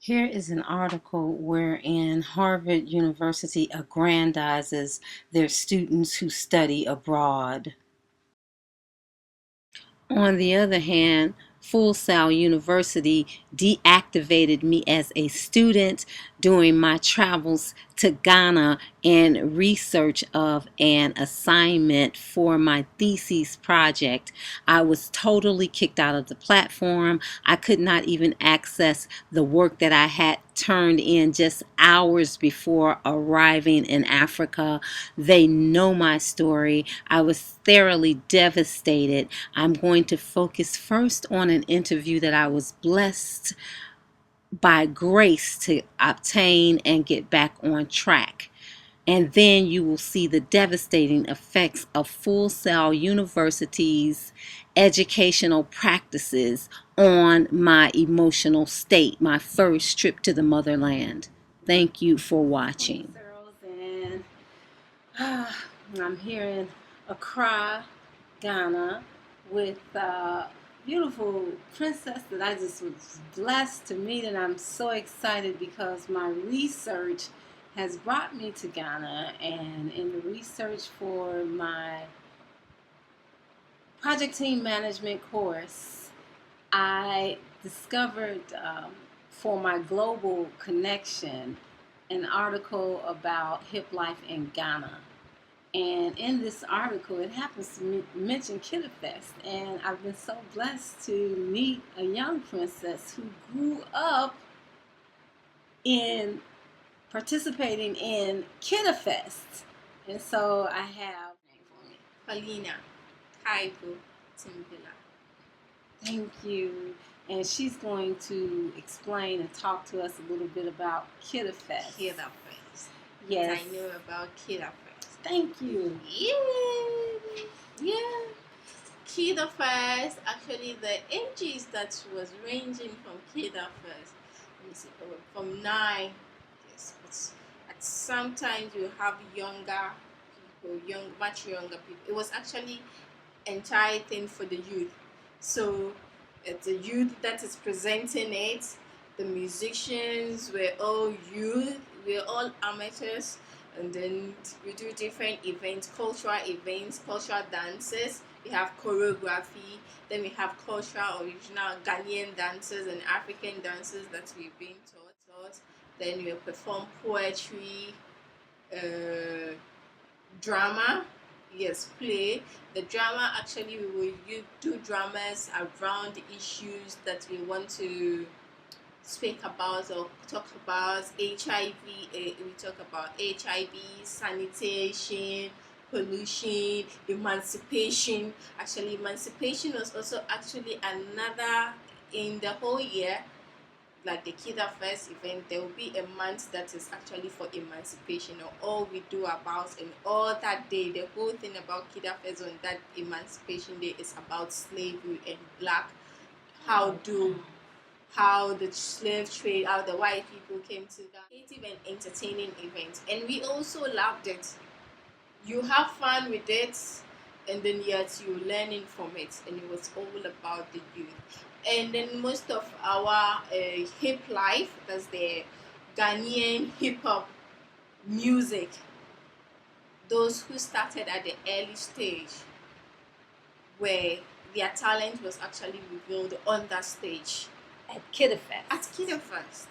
Here is an article wherein Harvard University aggrandizes their students who study abroad. On the other hand, Full Sail University deactivated me as a student during my travels to Ghana in research of an assignment for my thesis project. I was totally kicked out of the platform. I could not even access the work that I had turned in just hours before arriving in Africa. They know my story. I was thoroughly devastated. I'm going to focus first on an interview that I was blessed by grace to obtain and get back on track. And then you will see the devastating effects of Full Sail University's educational practices on my emotional state, my first trip to the motherland. Thank you for watching. And I'm here in Accra, Ghana, with a beautiful princess that I just was blessed to meet, and I'm so excited because my research has brought me to Ghana, and in the research for my project team management course, I discovered for my global connection an article about hip life in Ghana. And in this article, it happens to mention Kidderfest. And I've been so blessed to meet a young princess who grew up in participating in Kidderfest. And so I have Paulina Kaibu Timbila. Thank you. And she's going to explain and talk to us a little bit about Kidderfest. Kidderfest. Yes. I know about Kidderfest. Thank you. Yeah. Kidderfest, actually the ages that was ranging from Kidderfest, let me see, from 9, yes, but sometimes you have younger people, much younger people. It was actually entire thing for the youth. So it's the youth that is presenting it. The musicians were all youth, we're all amateurs, and then we do different events, cultural dances. We have choreography, then we have cultural original Ghanaian dances and African dances that we've been taught. Then we perform poetry, drama. Yes, play. The drama, actually we will do dramas around the issues that we want to speak about or talk about. HIV, we talk about HIV, sanitation, pollution, emancipation. Actually, emancipation was also actually another in the whole year. Like the Kidderfest event, there will be a month that is actually for emancipation, or all we do about, and all that day, the whole thing about Kidderfest on that emancipation day is about slavery and black, how the slave trade, how the white people came to that creative and entertaining event, and we also loved it. You have fun with it, and then yet you're learning from it, and it was all about the youth. And then most of our hip life, that's the Ghanaian hip hop music, those who started at the early stage, where their talent was actually revealed on that stage. At Kidderfest.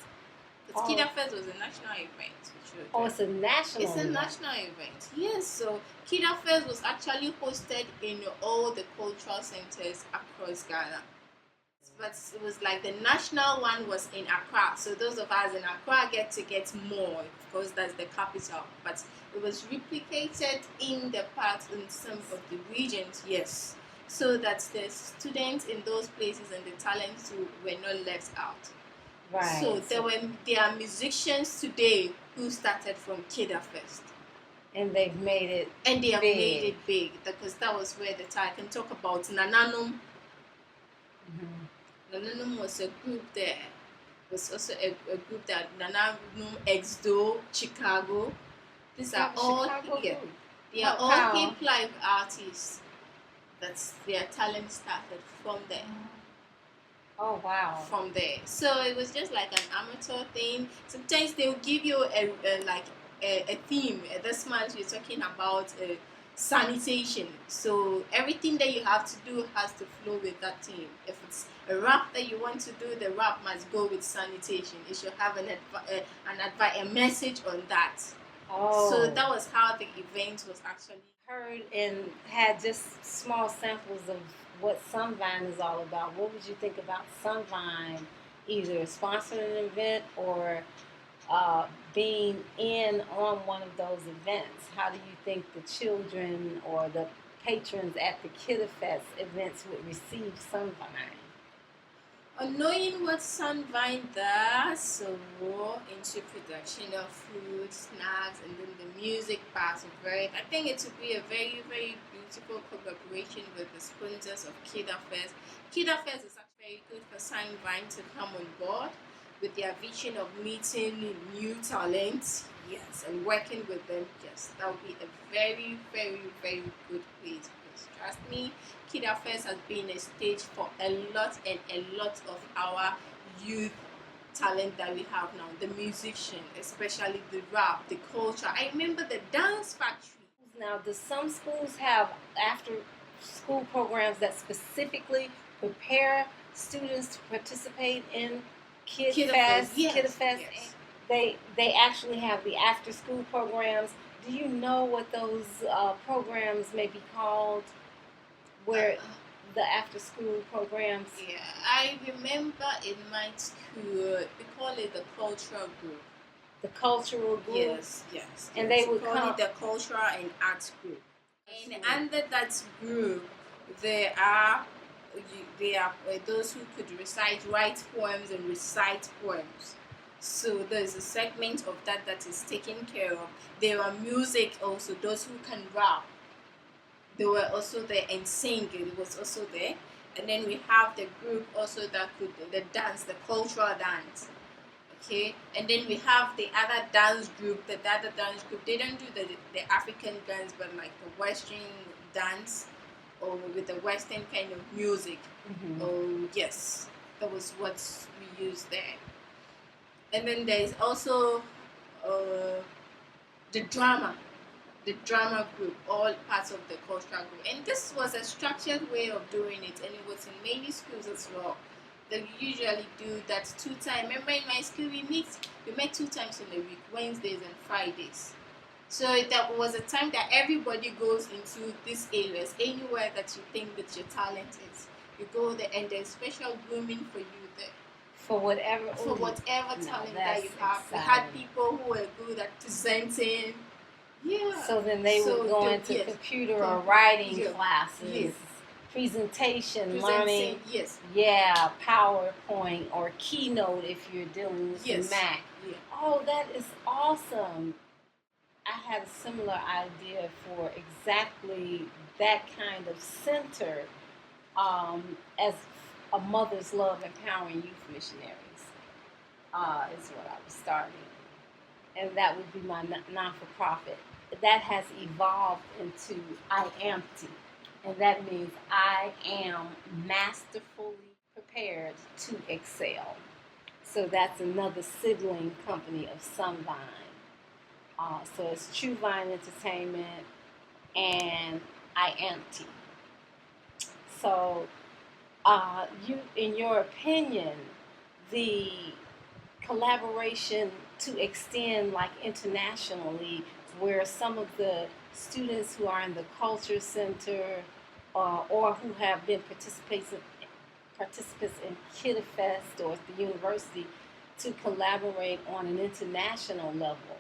Kidderfest was a national event. It's a national It's a national event. Yes, so Kidderfest was actually hosted in all the cultural centers across Ghana. But it was like the national one was in Accra. So those of us in Accra get more, because that's the capital. But it was replicated in some of the regions, yes. So that the students in those places and the talents were not left out. Right. So there are musicians today who started from Kidderfest. And they've made it made it big, because that was where I can talk about Nananum. Nananum was a group there. It was also a group that Nananum, Exdo, Chicago. These are all here. They are all hip life artists. That's their talent started from there. Oh, wow. from there. So it was just like an amateur thing. Sometimes they'll give you a theme. This month we're talking about sanitation. So everything that you have to do has to flow with that theme. If it's a rap that you want to do, the rap must go with sanitation. It should have a message on that. Oh. So that was how the event was actually heard and had just small samples of what Sunvine is all about. What would you think about Sunvine either sponsoring an event or being in on one of those events? How do you think the children or the patrons at the KidFest events would receive Sunvine? Knowing what Sunvine does, so into production of food, snacks, and then the music part of it, I think it would be a very, very beautiful collaboration with the sponsors of KidFest. KidFest is actually very good for Sunvine to come on board with their vision of meeting new talents, yes, and working with them. Yes, that would be a very, very, very good place. Because trust me, Kid Affairs has been a stage for a lot of our youth talent that we have now. The musician, especially the rap, the culture. I remember the dance factory. Now, do some schools have after school programs that specifically prepare students to participate in KidFest? Yes, yes. They actually have the after school programs. Do you know what those programs may be called? Where the after school programs? Yeah, I remember in my school we call it the cultural group. The cultural group. Yes. And they would call it the cultural and arts group. And under that group, there are those who could write poems and recite poems. So there's a segment of that is taken care of. There are music also, those who can rap. They were also there, and sing, it was also there. And then we have the group also that could the dance, the cultural dance. Okay, and then we have the other dance group. The other dance group, they don't do the African dance, but like the Western dance, or with the Western kind of music. Mm-hmm. Oh yes, that was what we used there. And then there is also the drama group, all parts of the cultural group. And this was a structured way of doing it, and it was in many schools as well. They usually do that 2 times. Remember in my school we met 2 times in a week, Wednesdays and Fridays. So that was a time that everybody goes into these areas, anywhere that you think that your talent is. You go there, and there's special grooming for you there. For whatever talent that you have. We had people who were good at presenting. Yeah. So then they would go into computer or writing classes, presentation, learning. Yes. Yeah, PowerPoint or Keynote if you're dealing with the Mac. Yeah. Oh, that is awesome. I had a similar idea for exactly that kind of center as a mother's love empowering youth missionaries is what I was starting. And that would be my non-for-profit. That has evolved into I Ampty, and that means I am masterfully prepared to excel. So that's another sibling company of Sunvine. So it's True Vine Entertainment and I Ampty. So, in your opinion, the collaboration to extend like internationally, where some of the students who are in the culture center or who have been participants in KidFest or at the university, to collaborate on an international level,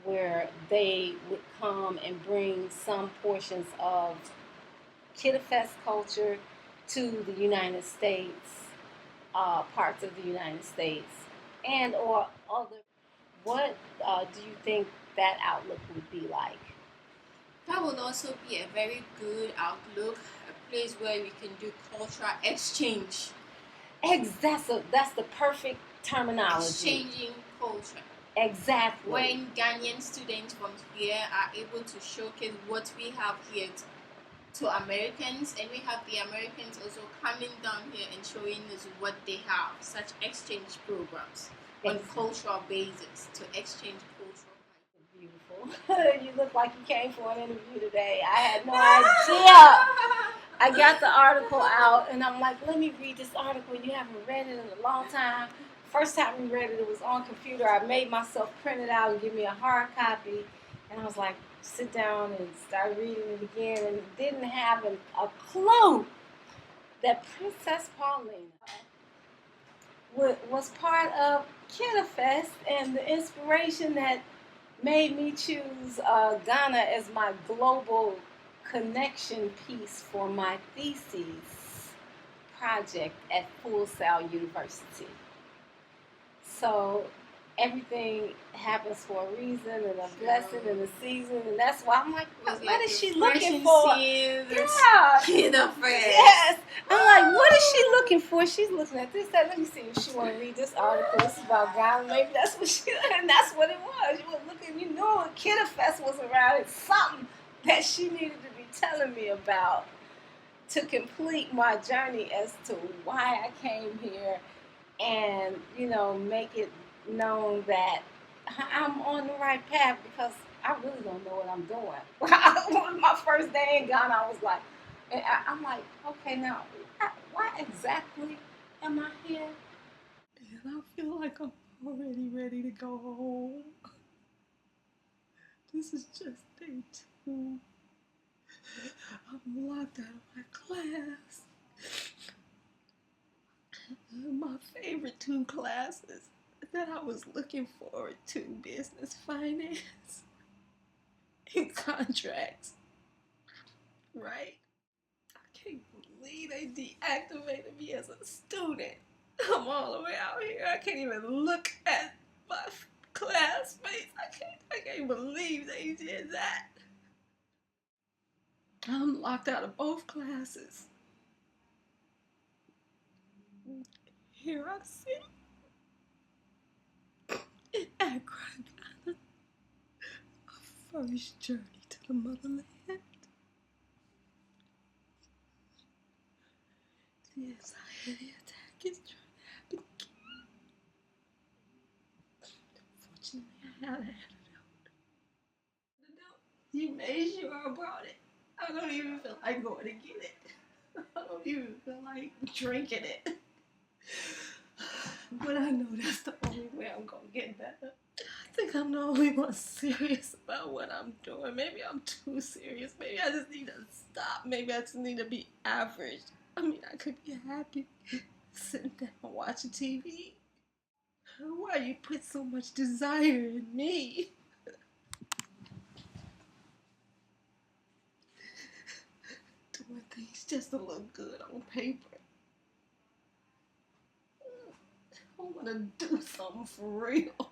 where they would come and bring some portions of KidFest culture to the United States, parts of the United States, and or other. What do you think that outlook would be like? That would also be a very good outlook, a place where we can do cultural exchange. That's the perfect terminology. Exchanging culture. Exactly. When Ghanaian students from here are able to showcase what we have here to Americans, and we have the Americans also coming down here and showing us what they have, such exchange programs on cultural basis to exchange cultural. Beautiful. You look like you came for an interview today. I had no idea. I got the article out and I'm like, let me read this article. You haven't read it in a long time. First time we read it, it was on computer. I made myself print it out and give me a hard copy. And I was like, sit down and start reading it again, and didn't have a clue that Princess Pauline was part of KiddaFest, and the inspiration that made me choose Ghana as my global connection piece for my thesis project at Full Sail University. So everything happens for a reason and a blessing and a season, and that's why I'm like, what is she looking for? Yeah. Yes. I'm like, what is she looking for? She's looking at this, that. Let me see if she want to read this article. This is about Ghana. Maybe that's what she, and that's what it was. You were looking, you knew KiddaFest was around. It's something that she needed to be telling me about to complete my journey as to why I came here, and make it known that I'm on the right path, because I really don't know what I'm doing. My first day in Ghana, I was like, I'm like, okay, now why exactly am I here? And I feel like I'm already ready to go home. This is just day 2. I'm locked out of my class. My favorite 2 classes that I was looking forward to, business, finance, and contracts. Right? I can't believe they deactivated me as a student. I'm all the way out here. I can't even look at my classmates. I can't believe they did that. I'm locked out of both classes. Here I sit in Accra, Ghana. Our first journey to the motherland. The anxiety attack is trying to happen again. Fortunately, I had an antidote. You made sure I brought it. I don't even feel like going to get it. I don't even feel like drinking it. But I know that's the only way I'm going to get better. I think I'm the only one serious about what I'm doing. Maybe I'm too serious. Maybe I just need to stop. Maybe I just need to be average. I mean, I could be happy sitting down watching TV. Why you put so much desire in me? Doing things just to look good on paper. I want to do something for real.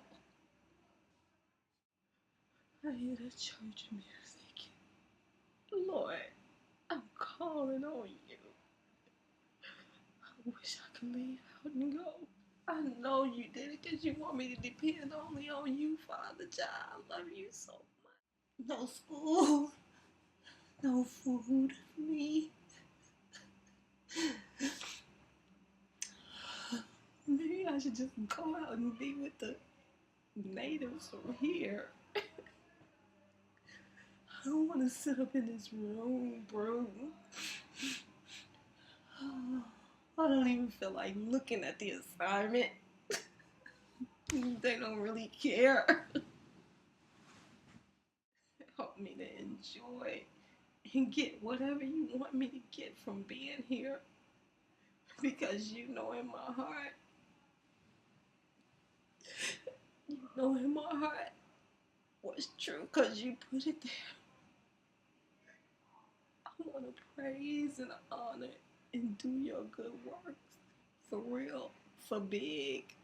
I hear the church music. Lord, I'm calling on you. I wish I could leave out and go. I know you did it because you want me to depend only on you, Father John. I love you so much. No school, no food for me. Maybe I should just go out and be with the natives from here. I don't want to sit up in this room, bro. I don't even feel like looking at the assignment. They don't really care. Help me to enjoy and get whatever you want me to get from being here. Because you know in my heart, what's true, because you put it there. I want to praise and honor and do your good works. For real, for big,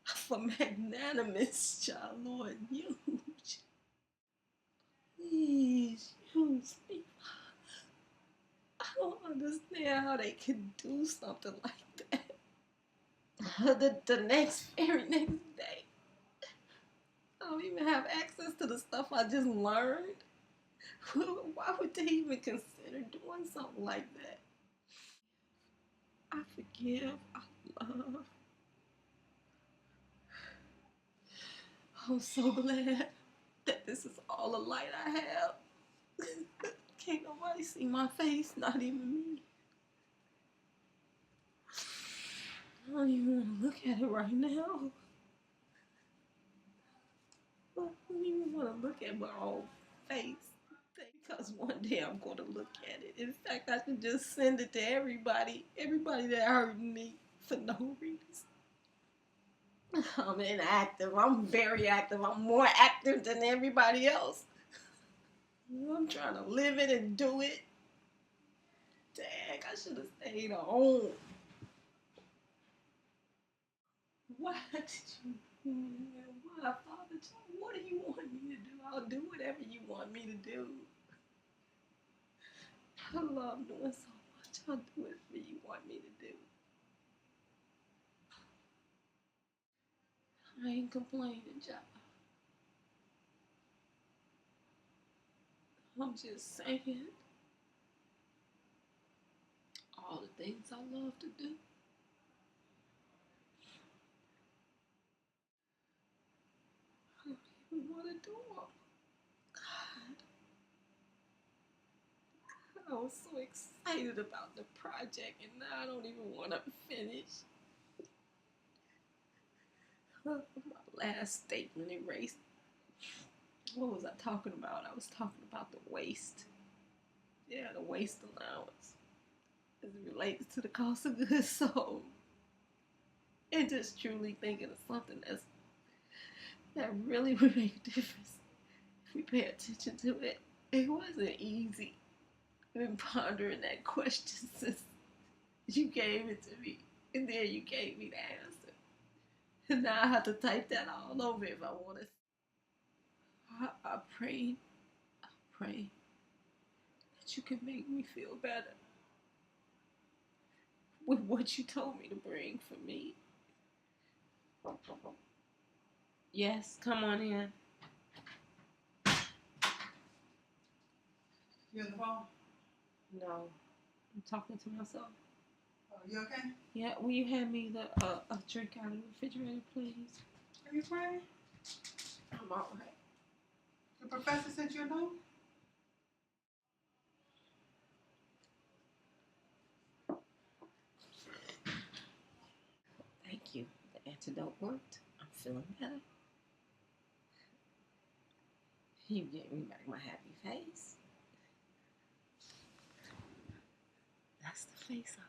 for magnanimous, child, Lord, huge. Please use me. I don't understand how they can do something like that. The very next day, I don't even have access to the stuff I just learned. Why would they even consider doing something like that? I forgive, I love. I'm so glad that this is all the light I have. Can't nobody see my face, not even me. I don't even want to look at it right now. I don't even want to look at my own face. Because one day I'm going to look at it. In fact, I can just send it to everybody that hurt me for no reason. I'm inactive. I'm very active. I'm more active than everybody else. I'm trying to live it and do it. Dang, I should have stayed home. Why did you? Why, Father? What do you want me to do? I'll do whatever you want me to do. I love doing so much. I'll do whatever you want me to do. I ain't complaining, John. I'm just saying all the things I love to do. I don't even want to do them. God, I was so excited about the project, and now I don't even want to finish. My last statement erased. What was I talking about? I was talking about the waste. Yeah, the waste allowance as it relates to the cost of goods sold. And just truly thinking of something that really would make a difference if we pay attention to it. It wasn't easy. I've been pondering that question since you gave it to me, and then you gave me the answer. And now I have to type that all over if I want to. I pray that you can make me feel better with what you told me to bring for me. Yes, come on in. You on the phone? No, I'm talking to myself. Oh, you okay? Yeah, will you hand me a drink out of the refrigerator, please? Are you crying? I'm all right. The professor sent you a note? Thank you. The antidote worked. I'm feeling better. You gave me back my happy face. That's the face I